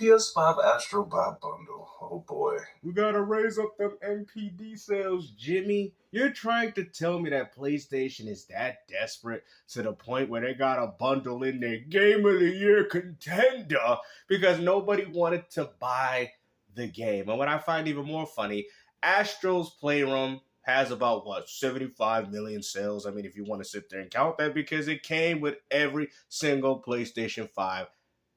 PS5 Astro Buy bundle. Oh boy. We gotta raise up them MPD sales, Jimmy. You're trying to tell me that PlayStation is that desperate to the point where they gotta bundle in their Game of the Year contender because nobody wanted to buy the game. And what I find even more funny, Astro's Playroom has about, 75 million sales. I mean, if you want to sit there and count that, because it came with every single PlayStation 5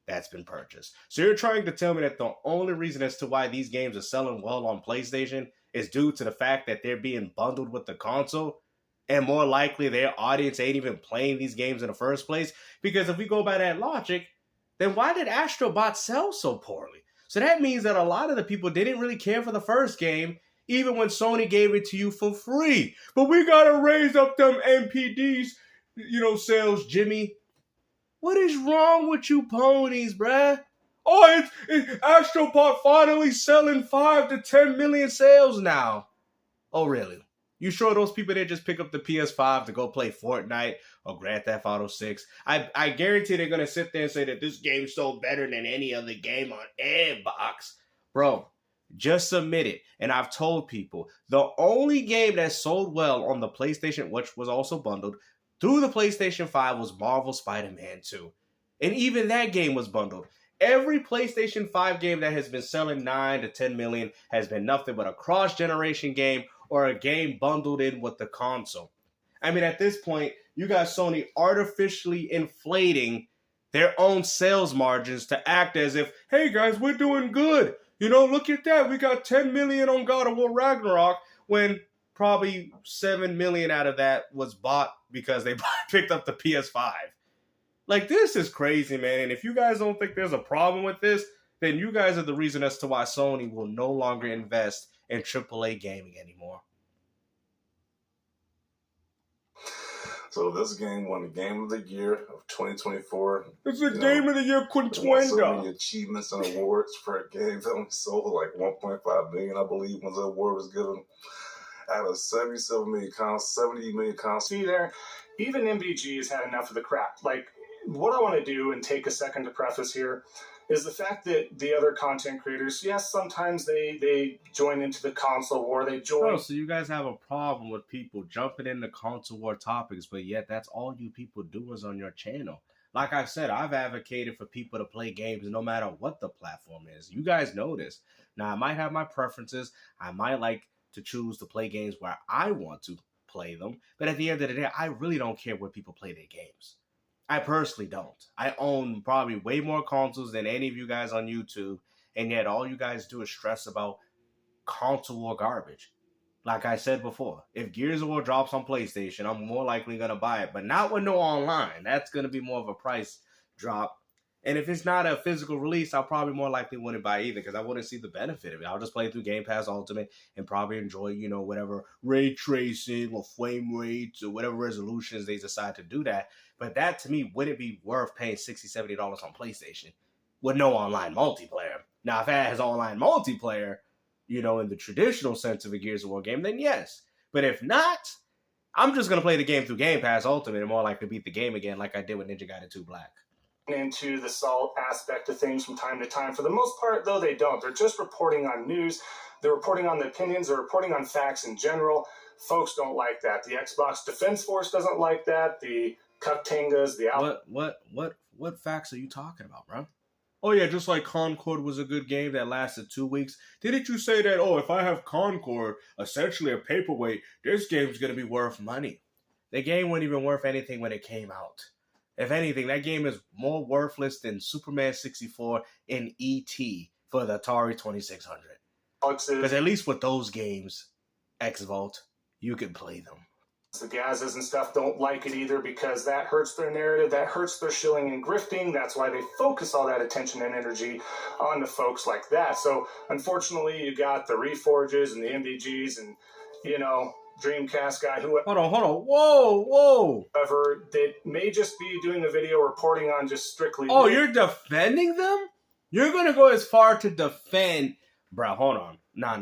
that's been purchased. So you're trying to tell me that the only reason as to why these games are selling well on PlayStation is due to the fact that they're being bundled with the console? And more likely their audience ain't even playing these games in the first place? Because if we go by that logic, then why did Astrobot sell so poorly? So that means that a lot of the people didn't really care for the first game, even when Sony gave it to you for free. But we gotta raise up them MPDs, sales, Jimmy. What is wrong with you ponies, bruh? Oh, it's Astrobot finally selling 5 to 10 million sales now. Oh, really? You sure those people didn't just pick up the PS5 to go play Fortnite or Grand Theft Auto 6? I guarantee they're going to sit there and say that this game's so better than any other game on Xbox. Bro, just submit it. And I've told people, the only game that sold well on the PlayStation, which was also bundled, through the PlayStation 5 was Marvel Spider-Man 2. And even that game was bundled. Every PlayStation 5 game that has been selling 9 to 10 million has been nothing but a cross-generation game or a game bundled in with the console. I mean, at this point, you got Sony artificially inflating their own sales margins to act as if, hey guys, we're doing good. Look at that. We got 10 million on God of War Ragnarok, when probably 7 million out of that was bought because they picked up the PS5. Like, this is crazy, man. And if you guys don't think there's a problem with this, then you guys are the reason as to why Sony will no longer invest in AAA gaming anymore. So this game won the Game of the Year of 2024. It's the Game of the Year contender. So many achievements and awards for a game that only sold like 1.5 million, I believe, when the award was given. Out of 77 million consoles, 70 million consoles. See there, even MVG has had enough of the crap. Like, what I want to do and take a second to preface here is the fact that the other content creators, yes, sometimes they join into the console war. They join. Oh, so you guys have a problem with people jumping into console war topics, but yet that's all you people do is on your channel. Like I said, I've advocated for people to play games no matter what the platform is. You guys know this. Now, I might have my preferences. I might like to choose to play games where I want to play them. But at the end of the day, I really don't care where people play their games. I personally don't. I own probably way more consoles than any of you guys on YouTube, and yet all you guys do is stress about console war garbage. Like I said before, if Gears of War drops on PlayStation, I'm more likely going to buy it, but not with no online. That's going to be more of a price drop. And if it's not a physical release, I'll probably more likely wouldn't buy either, because I wouldn't see the benefit of it. I'll just play it through Game Pass Ultimate and probably enjoy, whatever ray tracing or frame rates or whatever resolutions they decide to do that. But that, to me, wouldn't be worth paying $60, $70 on PlayStation with no online multiplayer. Now, if it has online multiplayer, in the traditional sense of a Gears of War game, then yes. But if not, I'm just going to play the game through Game Pass Ultimate and more likely beat the game again like I did with Ninja Gaiden 2 Black. Into the salt aspect of things from time to time. For the most part, though, they don't. They're just reporting on news. They're reporting on the opinions. They're reporting on facts in general. Folks don't like that. The Xbox Defense Force doesn't like that. The Cuctangas, the... What facts are you talking about, bro? Oh, yeah, just like Concord was a good game that lasted 2 weeks. Didn't you say that, if I have Concord, essentially a paperweight, this game's going to be worth money? The game wasn't even worth anything when it came out. If anything, that game is more worthless than Superman 64 and E.T. for the Atari 2600. Because at least with those games, Xvault, you can play them. The Gazas and stuff don't like it either, because that hurts their narrative, that hurts their shilling and grifting. That's why they focus all that attention and energy on the folks like that. So, unfortunately, you got the Reforges and the MVGs and, Dreamcast guy who... Hold on. Whoa. However, they may just be doing a video reporting on just strictly... Oh, you're defending them? You're going to go as far to defend... Bro, hold on. Nah.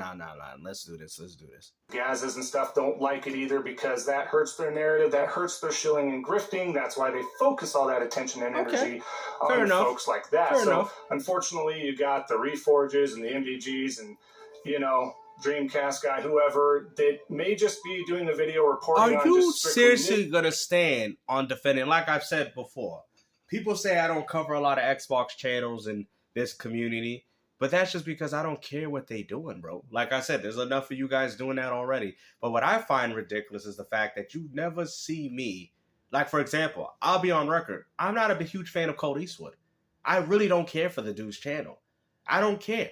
Let's do this. Gases and stuff don't like it either because that hurts their narrative, that hurts their shilling and grifting. That's why they focus all that attention and energy on folks like that. So unfortunately, you got the Reforges and the MDGs and, you know, Dreamcast guy, whoever, that may just be doing a video reporting on. Are you seriously going to stand on defending? Like I've said before, people say I don't cover a lot of Xbox channels in this community. But that's just because I don't care what they doing, bro. Like I said, there's enough of you guys doing that already. But what I find ridiculous is the fact that you never see me. Like, for example, I'll be on record. I'm not a huge fan of Colt Eastwood. I really don't care for the dude's channel. I don't care.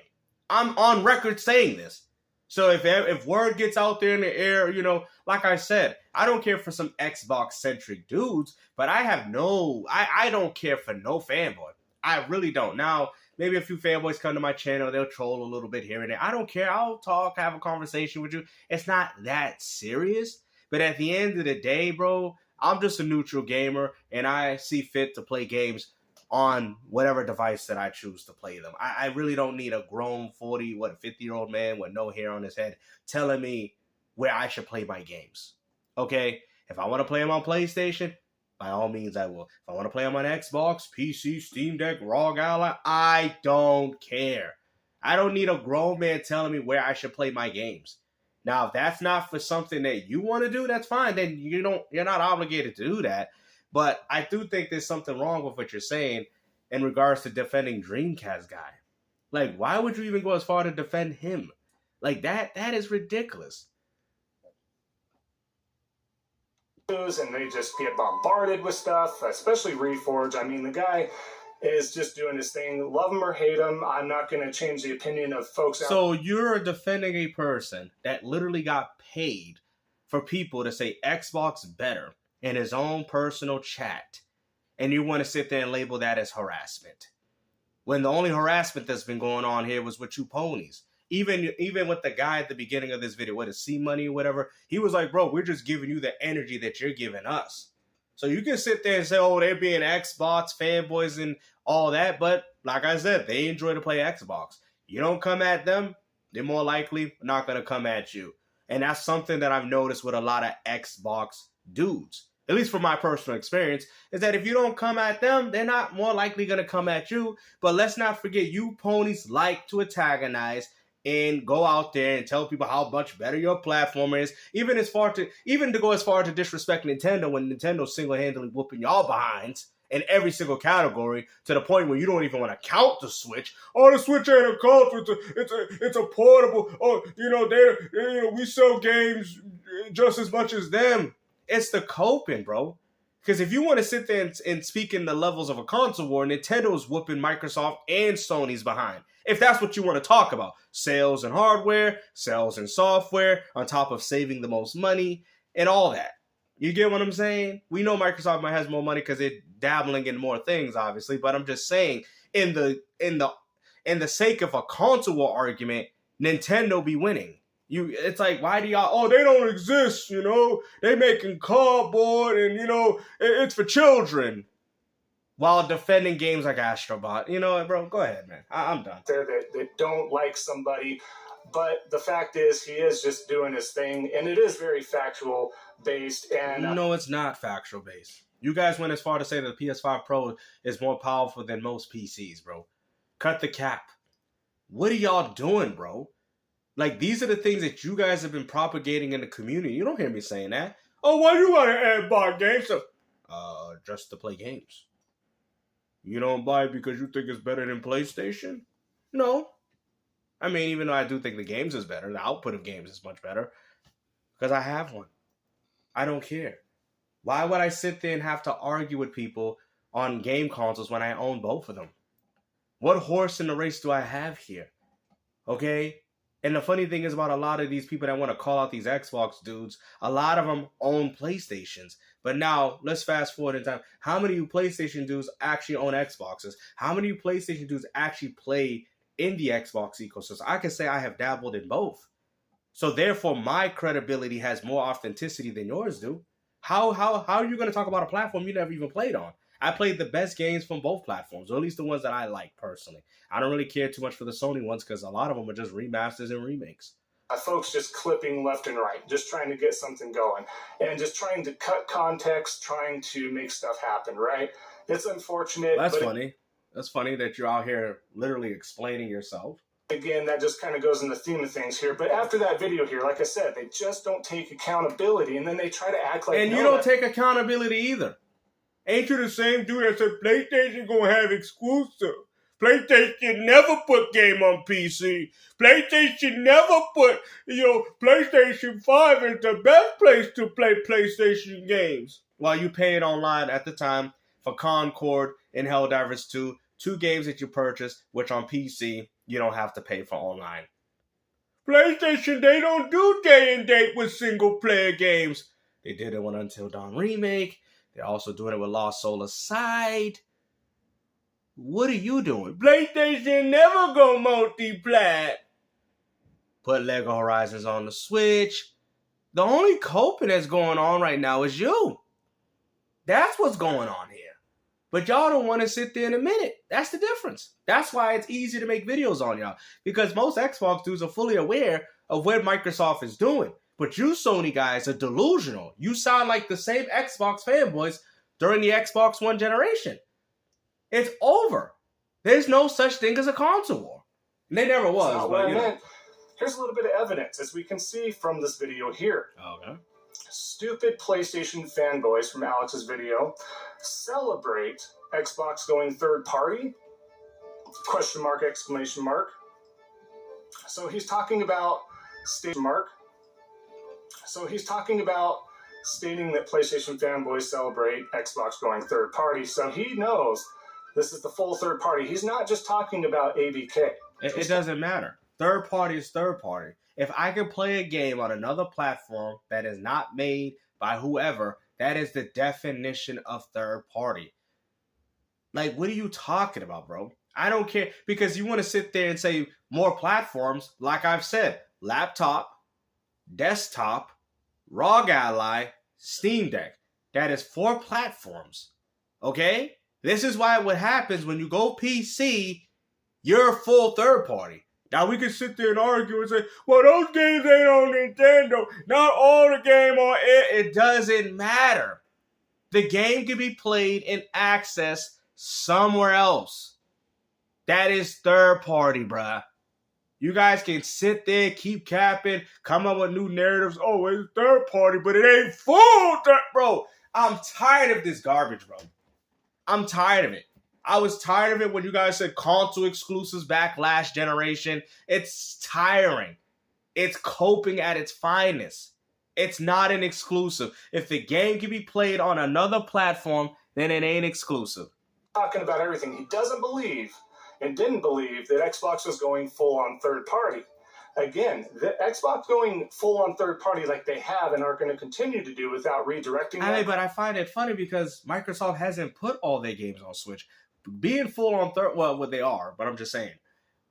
I'm on record saying this. So if word gets out there in the air, you know, like I said, I don't care for some Xbox-centric dudes. But I don't care for no fanboy. I really don't. Now, maybe a few fanboys come to my channel. They'll troll a little bit here and there. I don't care. I'll talk, have a conversation with you. It's not that serious. But at the end of the day, bro, I'm just a neutral gamer. And I see fit to play games on whatever device that I choose to play them. I really don't need a grown 50-year-old man with no hair on his head telling me where I should play my games. Okay? If I want to play them on PlayStation, by all means, I will. If I want to play them on Xbox, PC, Steam Deck, ROG Ally, I don't care. I don't need a grown man telling me where I should play my games. Now, if that's not for something that you want to do, that's fine. Then you're not obligated to do that. But I do think there's something wrong with what you're saying in regards to defending Dreamcast guy. Like, why would you even go as far to defend him? Like, that is ridiculous. And they just get bombarded with stuff, especially Reforge. I mean, the guy is just doing his thing. Love him or hate him, I'm not going to change the opinion of folks. So you're defending a person that literally got paid for people to say Xbox better in his own personal chat, and you want to sit there and label that as harassment, when the only harassment that's been going on here was with you ponies. Even with the guy at the beginning of this video, what is C-Money or whatever, he was like, bro, we're just giving you the energy that you're giving us. So you can sit there and say, oh, they're being Xbox fanboys and all that. But like I said, they enjoy to play Xbox. You don't come at them, they're more likely not going to come at you. And that's something that I've noticed with a lot of Xbox dudes, at least from my personal experience, is that if you don't come at them, they're not more likely going to come at you. But let's not forget, you ponies like to antagonize and go out there and tell people how much better your platform is, even to go as far to disrespect Nintendo when Nintendo's single-handedly whooping y'all behinds in every single category, to the point where you don't even want to count the Switch. Oh, the Switch ain't a console, it's a portable. Oh, we sell games just as much as them. It's the coping, bro. Because if you want to sit there and speak in the levels of a console war, Nintendo's whooping Microsoft and Sony's behind. If that's what you want to talk about. Sales and hardware, sales and software, on top of saving the most money, and all that. You get what I'm saying? We know Microsoft might has more money because they're dabbling in more things, obviously. But I'm just saying, in the sake of a console war argument, Nintendo be winning. It's like, why do y'all, oh, they don't exist, they making cardboard and, it's for children, while defending games like Astrobot. You know what, bro? Go ahead, man. I'm done. They don't like somebody, but the fact is he is just doing his thing, and it is very factual based. And no, it's not factual based. You guys went as far to say that the PS5 Pro is more powerful than most PCs, bro. Cut the cap. What are y'all doing, bro? Like, these are the things that you guys have been propagating in the community. You don't hear me saying that. Oh, why you want to add buy games? Just to play games. You don't buy it because you think it's better than PlayStation? No. I mean, even though I do think the games is better, the output of games is much better, because I have one. I don't care. Why would I sit there and have to argue with people on game consoles when I own both of them? What horse in the race do I have here? Okay? And the funny thing is about a lot of these people that want to call out these Xbox dudes, a lot of them own PlayStations. But now, let's fast forward in time. How many of you PlayStation dudes actually own Xboxes? How many of you PlayStation dudes actually play in the Xbox ecosystem? I can say I have dabbled in both. So therefore, my credibility has more authenticity than yours do. How are you going to talk about a platform you never even played on? I played the best games from both platforms, or at least the ones that I like personally. I don't really care too much for the Sony ones because a lot of them are just remasters and remakes. Folks just clipping left and right, just trying to get something going, and just trying to cut context, trying to make stuff happen, right? It's unfortunate. That's funny. That's funny that you're out here literally explaining yourself. Again, that just kind of goes in the theme of things here. But after that video here, like I said, they just don't take accountability, and then they try to act like... And you don't take accountability either. Ain't you the same dude that said PlayStation gonna have exclusive? PlayStation never put game on PC. PlayStation never put, PlayStation 5 is the best place to play PlayStation games. While you paid online at the time for Concord and Helldivers 2, two games that you purchased, which on PC, you don't have to pay for online. PlayStation, they don't do day and date with single player games. They did it with Until Dawn Remake. They're also doing it with Lost Soul Aside. What are you doing? PlayStation never go multi-plat. Put Lego Horizons on the Switch. The only coping that's going on right now is you. That's what's going on here. But y'all don't want to sit there and admit it. That's the difference. That's why it's easy to make videos on y'all. Because most Xbox dudes are fully aware of what Microsoft is doing. But you Sony guys are delusional. You sound like the same Xbox fanboys during the Xbox One generation. It's over. There's no such thing as a console war. And there never was. But, here's a little bit of evidence, as we can see from this video here. Okay. Stupid PlayStation fanboys from Alex's video celebrate Xbox going third party? Question mark, exclamation mark. So he's talking about stating that PlayStation fanboys celebrate Xbox going third party. So he knows this is the full third party. He's not just talking about ABK. It doesn't matter. Third party is third party. If I can play a game on another platform that is not made by whoever, that is the definition of third party. Like, what are you talking about, bro? I don't care. Because you want to sit there and say more platforms. Like I've said, laptop, desktop, ROG Ally, Steam Deck. That is 4 platforms. Okay? This is why what happens when you go PC, you're a full third party. Now we can sit there and argue and say, well, those games ain't on Nintendo. Not all the game on it. It doesn't matter. The game can be played and accessed somewhere else. That is third party, bruh. You guys can sit there, keep capping, come up with new narratives. Oh, it's third party, but it ain't full. Bro, I'm tired of this garbage, bro. I'm tired of it. I was tired of it when you guys said console exclusives back last generation. It's tiring. It's coping at its finest. It's not an exclusive. If the game can be played on another platform, then it ain't exclusive. Talking about everything. He doesn't believe and didn't believe that Xbox was going full on third party. Again, the Xbox going full on third party like they have and are going to continue to do without redirecting them. But I find it funny because Microsoft hasn't put all their games on Switch. Being full on third, well, what they are, but I'm just saying.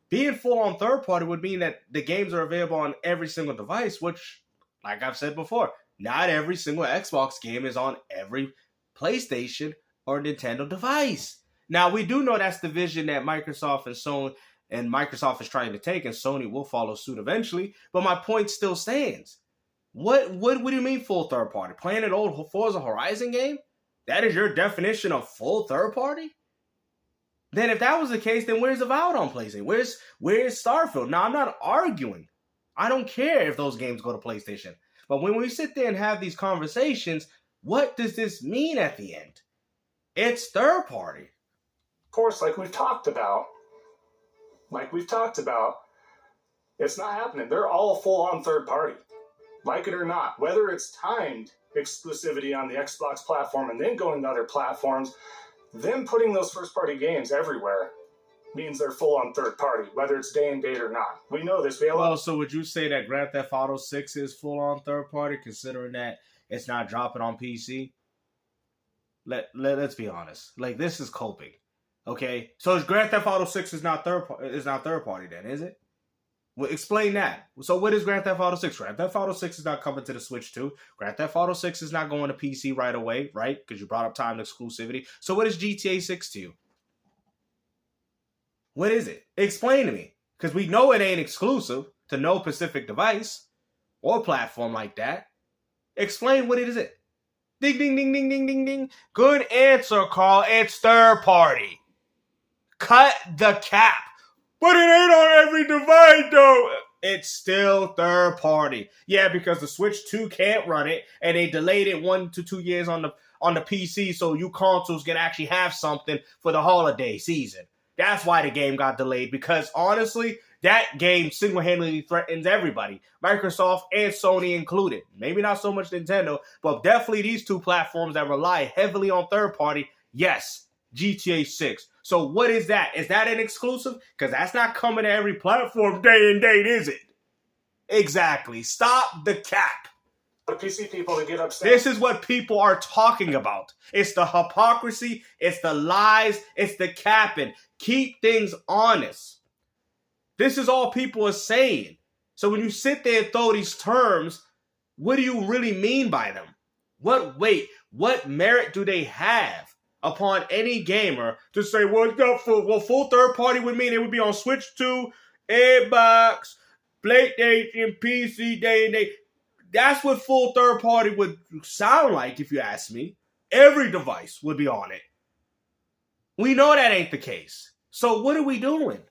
Being full on third party would mean that the games are available on every single device, which, like I've said before, not every single Xbox game is on every PlayStation or Nintendo device. Now, we do know that's the vision that Microsoft and Sony and Microsoft is trying to take, and Sony will follow suit eventually. But my point still stands. What do you mean full third party? Playing an old Forza Horizon game? That is your definition of full third party? Then if that was the case, then where's Avowed on PlayStation? Where's Starfield? Now, I'm not arguing. I don't care if those games go to PlayStation. But when we sit there and have these conversations, what does this mean at the end? It's third party. Of course, like we've talked about, it's not happening. They're all full-on third party. Like it or not, whether it's timed exclusivity on the Xbox platform and then going to other platforms, them putting those first-party games everywhere means they're full-on third party, whether it's day and date or not. We know this. So would you say that Grand Theft Auto 6 is full-on third party, considering that it's not dropping on PC? Let's be honest. Like, this is coping. Okay? So Grand Theft Auto 6 is not third party then, is it? Well, explain that. So what is Grand Theft Auto 6? Grand Theft Auto 6 is not coming to the Switch 2. Grand Theft Auto 6 is not going to PC right away, right? Because you brought up timed exclusivity. So what is GTA 6 to you? What is it? Explain to me. Because we know it ain't exclusive to no specific device or platform like that. Explain what it is. Ding, ding, ding, ding, ding, ding, ding. Good answer, Carl. It's third party. Cut the cap. But it ain't on every device, though. It's still third party. Yeah, because the Switch 2 can't run it, and they delayed it 1 to 2 years on the PC, so you consoles can actually have something for the holiday season. That's why the game got delayed, because honestly, that game single-handedly threatens everybody. Microsoft and Sony included. Maybe not so much Nintendo, but definitely these two platforms that rely heavily on third party. Yes, GTA 6. So what is that? Is that an exclusive? Because that's not coming to every platform day and date, is it? Exactly. Stop the cap. The PC people to get upset. This is what people are talking about. It's the hypocrisy. It's the lies. It's the capping. Keep things honest. This is all people are saying. So when you sit there and throw these terms, what do you really mean by them? What weight, what merit do they have upon any gamer to say, well, full third party would mean it would be on Switch 2, Xbox, PlayStation, PC, day and date. That's what full third party would sound like, if you ask me. Every device would be on it. We know that ain't the case. So what are we doing?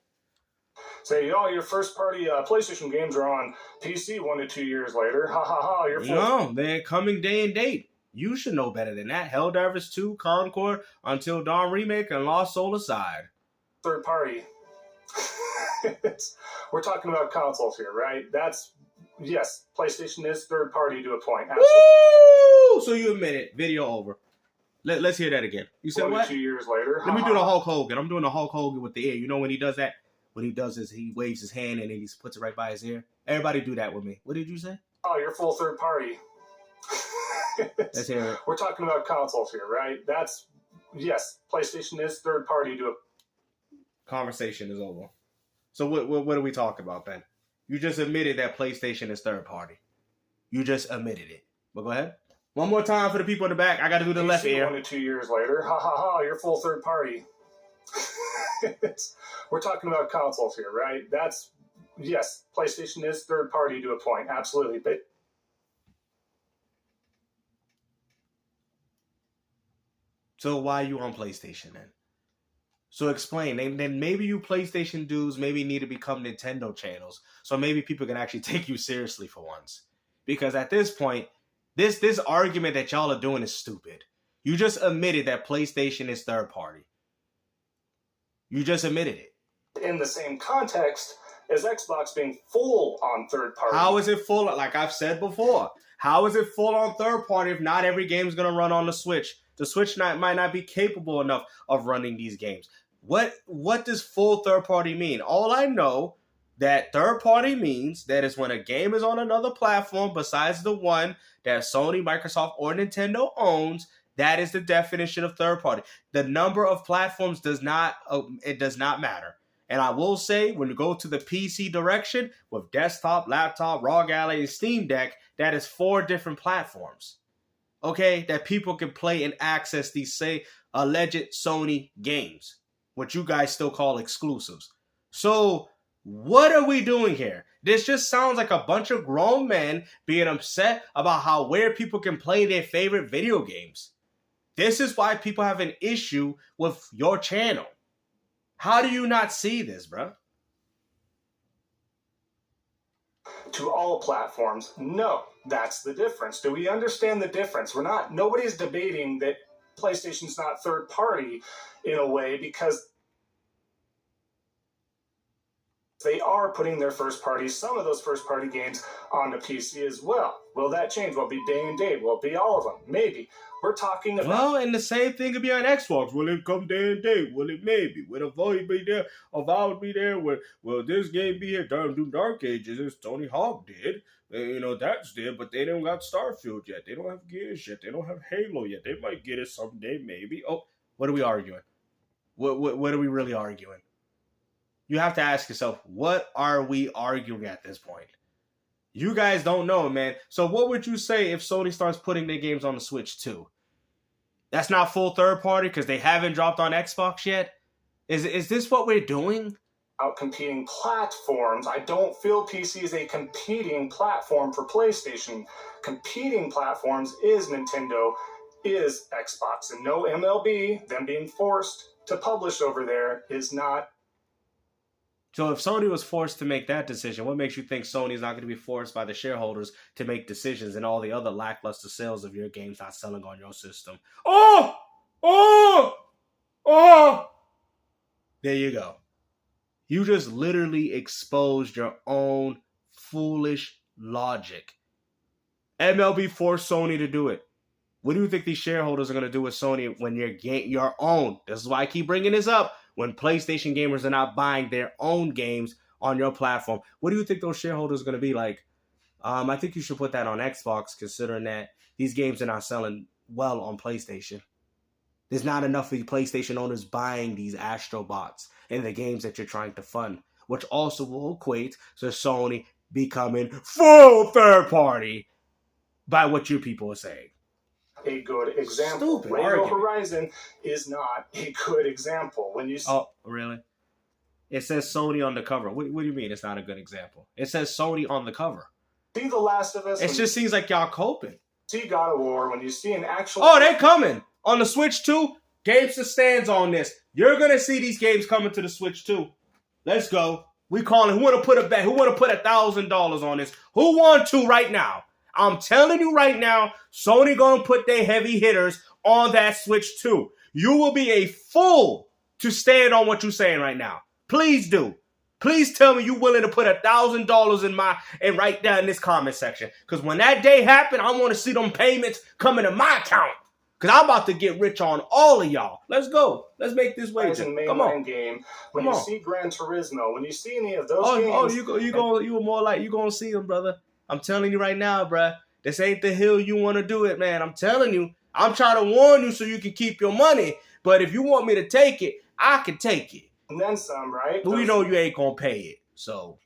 Say, oh, your first party PlayStation games are on PC 1 to 2 years later. Ha ha ha. You're full. No, they're coming day and date. You should know better than that. Helldivers 2, Concord, Until Dawn Remake, and Lost Soul aside. Third party. We're talking about consoles here, right? Yes, PlayStation is third party to a point. Absolutely. Woo! So you admit it. Video over. Let's hear that again. You said what? 2 years later. Let me do the Hulk Hogan. I'm doing the Hulk Hogan with the ear. You know when he does that? What he does is he waves his hand and then he puts it right by his ear. Everybody do that with me. What did you say? Oh, you're full third party. Let's hear it. We're talking about consoles here, right? Yes, PlayStation is third party to a... Conversation is over. So what are we talking about then? You just admitted that PlayStation is third party. You just admitted it. But go ahead. One more time for the people in the back. I got to do the left ear. 1 to 2 years later. Ha ha ha, you're full third party. We're talking about consoles here, right? Yes, PlayStation is third party to a point. Absolutely. But so why are you on PlayStation then? So explain. Then maybe you PlayStation dudes maybe need to become Nintendo channels. So maybe people can actually take you seriously for once. Because at this point, this argument that y'all are doing is stupid. You just admitted that PlayStation is third party. You just admitted it. In the same context as Xbox being full on third party. How is it full? Like I've said before, how is it full on third party if not every game is going to run on the Switch? The Switch might not be capable enough of running these games. What does full third party mean? All I know that third party means that is when a game is on another platform besides the one that Sony, Microsoft, or Nintendo owns. That is the definition of third party. The number of platforms does not matter. And I will say, when you go to the PC direction with desktop, laptop, ROG Ally, and Steam Deck, that is 4 different platforms. Okay, that people can play and access these, say, alleged Sony games, what you guys still call exclusives. So, what are we doing here? This just sounds like a bunch of grown men being upset about where people can play their favorite video games. This is why people have an issue with your channel. How do you not see this, bro? To all platforms, no. That's the difference. Do we understand the difference? Nobody's debating that PlayStation's not third party in a way because they are putting their first party, some of those first party games onto PC as well. Will that change? Will it be day and date? Will it be all of them? Maybe. We're talking about... Well, and the same thing could be on Xbox. Will it come day and date? Will it maybe? Will a void be there? A void be there? Will this game be here? Dark Ages, as Tony Hawk did. That's there, but they don't got Starfield yet. They don't have Gears yet. They don't have Halo yet. They might get it someday, maybe. Oh, what are we arguing? What are we really arguing? you have to ask yourself, what are we arguing at this point? You guys don't know, man. So what would you say if Sony starts putting their games on the Switch too? That's not full third party because they haven't dropped on Xbox yet? Is this what we're doing? Out competing platforms. I don't feel PC is a competing platform for PlayStation. Competing platforms is Nintendo, is Xbox, and no MLB, them being forced to publish over there, is not. So if Sony was forced to make that decision, what makes you think Sony's not going to be forced by the shareholders to make decisions and all the other lackluster sales of your games not selling on your system? Oh! There you go. You just literally exposed your own foolish logic. MLB forced Sony to do it. What do you think these shareholders are going to do with Sony when your own? This is why I keep bringing this up. When PlayStation gamers are not buying their own games on your platform, what do you think those shareholders are going to be like? I think you should put that on Xbox, considering that these games are not selling well on PlayStation. There's not enough of the PlayStation owners buying these Astrobots and the games that you're trying to fund, which also will equate to Sony becoming full third party by what you people are saying. A good example. Stupid Rainbow argument. Horizon is not a good example. When you see Oh, really? It says Sony on the cover. What do you mean it's not a good example? It says Sony on the cover. The Last of Us, It just seems like y'all coping. see God of War, when you see an actual... Oh, they coming. On the Switch 2, GameStop stands on this. You're going to see these games coming to the Switch 2. Let's go. We calling. Who want to put a bet? Who want to put $1,000 on this? Who want to right now? I'm telling you right now, Sony going to put their heavy hitters on that Switch 2. You will be a fool to stand on what you're saying right now. Please do. Please tell me you're willing to put $1,000 and right down in this comment section. Because when that day happens, I want to see them payments coming to my account. Because I'm about to get rich on all of y'all. Let's go. Let's make this wager. Come on. Game. When you see Gran Turismo, when you see any of those games... you more like you gonna see them, brother. I'm telling you right now, bruh. This ain't the hill you want to do it, man. I'm telling you. I'm trying to warn you so you can keep your money. But if you want me to take it, I can take it. And then some, right? But we know you ain't gonna pay it. So,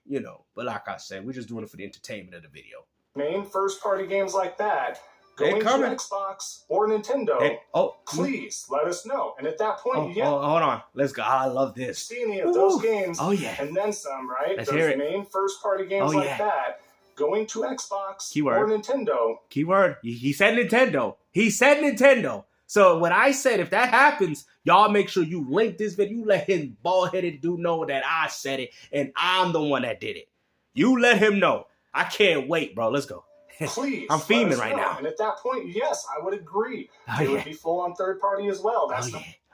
But like I said, we're just doing it for the entertainment of the video. Main first-party games like that... Going to Xbox or Nintendo, please let us know. And at that point, hold on. Let's go. I love this. See any of those games, and then some, right? Let's those hear it. Main first-party games like that, going to Xbox Keyword. or Nintendo. Keyword. He said Nintendo. He said Nintendo. So what I said, if that happens, y'all make sure you link this video. You let him bald-headed dude know that I said it, and I'm the one that did it. You let him know. I can't wait, bro. Let's go. Please. I'm fiending right now. And at that point, yes, I would agree. It would be full on third party as well.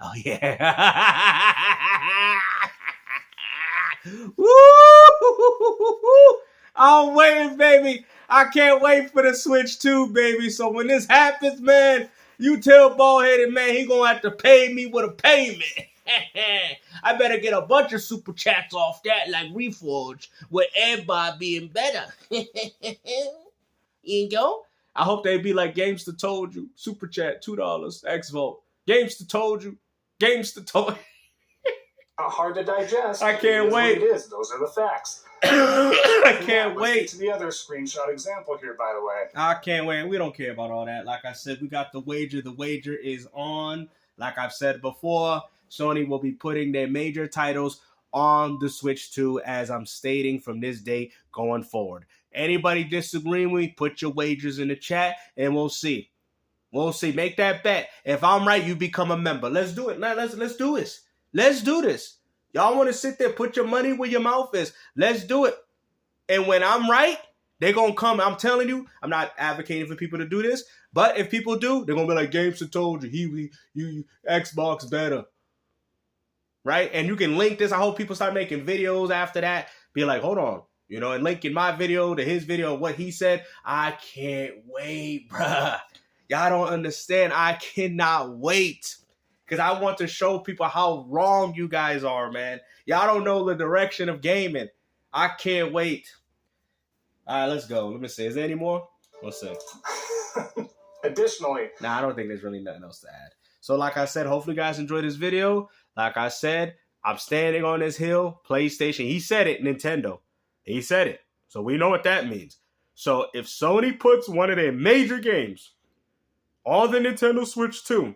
Oh, yeah. Woo! I'm waiting, baby. I can't wait for the Switch 2, baby. So when this happens, man, you tell bald-headed man he gonna have to pay me with a payment. I better get a bunch of super chats off that like Reforge with everybody being better. You go. I hope they be like Gamester told you. Super chat, $2, Xvault. Gamester told you. Gamester told you. Hard to digest. I can't wait. It is. Those are the facts. I can't wait. Let's get to the other screenshot example here, by the way. I can't wait. We don't care about all that. Like I said, we got the wager. The wager is on. Like I've said before, Sony will be putting their major titles on the Switch 2 as I'm stating from this day going forward. Anybody disagreeing with me, put your wagers in the chat and we'll see. We'll see. Make that bet. If I'm right, you become a member. Let's do it. Let's do this. Let's do this. Y'all want to sit there, put your money where your mouth is. Let's do it. And when I'm right, they're going to come. I'm telling you, I'm not advocating for people to do this. But if people do, they're going to be like, Gamester told you, you Xbox better. Right? And you can link this. I hope people start making videos after that. Be like, hold on. And linking my video to his video, what he said. I can't wait, bruh. Y'all don't understand. I cannot wait. Because I want to show people how wrong you guys are, man. Y'all don't know the direction of gaming. I can't wait. All right, let's go. Let me see. Is there any more? Let's see. Additionally. Nah, I don't think there's really nothing else to add. So like I said, hopefully you guys enjoyed this video. Like I said, I'm standing on this hill. PlayStation, he said it, Nintendo. He said it. So we know what that means. So if Sony puts one of their major games on the Nintendo Switch 2,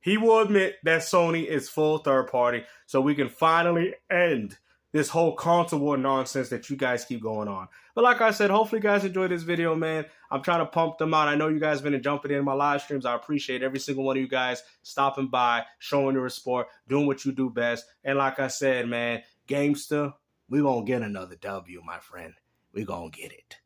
he will admit that Sony is full third party, so we can finally end this whole console war nonsense that you guys keep going on. But like I said, hopefully you guys enjoyed this video, man. I'm trying to pump them out. I know you guys have been jumping in my live streams. I appreciate every single one of you guys stopping by, showing your support, doing what you do best. And like I said, man, Gamester, we're going to get another W, my friend. We're going to get it.